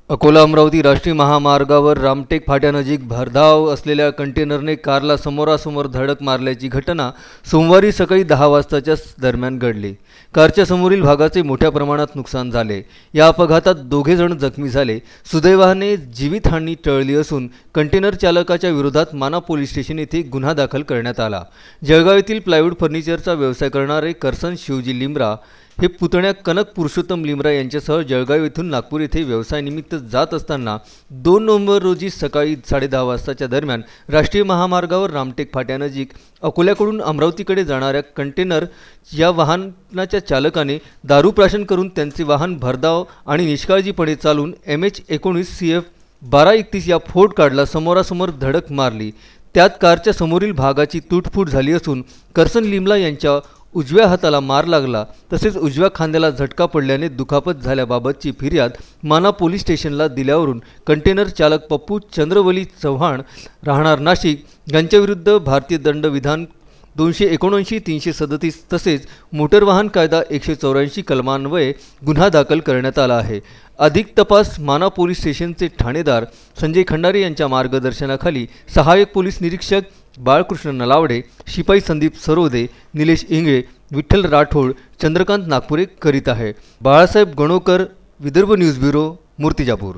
अकोला अमरावती राष्ट्रीय महामार्गावर रामटेक फाट्यानजीक भरधाव असलेल्या कंटेनरने कारला समोरासमोर धडक मारल्याची घटना सोमवारी सकाळी 10 वाजताच्या दरम्यान घडली। कारच्या समोरील भागाचे मोठ्या प्रमाणात नुकसान झाले। या अपघातात दोघे जण जखमी झाले। सुदैवाने जीवितहानी टळली असून कंटेनर चालकाच्या विरोधात माना पोलीस स्टेशन येथे गुन्हा दाखल करण्यात आला। जळगाव येथील प्लायवूड फर्निचरचा व्यवसाय करणारे करसन शिवजी लिमरा हे पुतण्या कनक पुरुषोत्तम लिमरा यांच्यासह जळगाव येथून नागपूर येथे व्यवसायानिमित्त जात असताना 2 नोव्हेंबर रोजी सकाळी 10:30 वाजताच्या दरम्यान राष्ट्रीय महामार्गावर रामटेक फाट्यानजीक अकोल्याकडून अमरावतीकडे जाणाऱ्या कंटेनर या वाहनाच्या चालकाने दारू प्राशन करून त्यांचे वाहन भरधाव आणि निष्काळजीपणे चालून MH19 CF 1231 या फोर्ड कारला समोरासमोर धडक मारली। त्यात कारच्या समोरील भागाची तुटफूट झाली असून करसन लिमरा यांच्या उजव्या हाताला मार लागला, तसेच उजव्या खांद्याला झटका पडल्याने दुखापत झाल्याबाबतची फिर्याद माना पोलीस स्टेशनला दिल्यावरून कंटेनर चालक पप्पू चंद्रवली चव्हाण राहणार नाशिक यांच्याविरुद्ध भारतीय दंड विधान 279 337 तसेच मोटर वाहन कायदा 184 कलमान्वये गुन्हा दाखल करण्यात आला आहे। अधिक तपास माना पोलीस स्टेशनचे ठाणेदार संजय खंडारे यांच्या मार्गदर्शनाखाली सहाय्यक पोलीस निरीक्षक बाळकृष्ण नलावडे, शिपाई संदीप सरोदे, निलेश इंगळे, विठ्ठल राठोड, चंद्रकांत नागपुरे करीत आहे। Balasaheb Ganokar, Vidarbha news bureau, Murtijapur.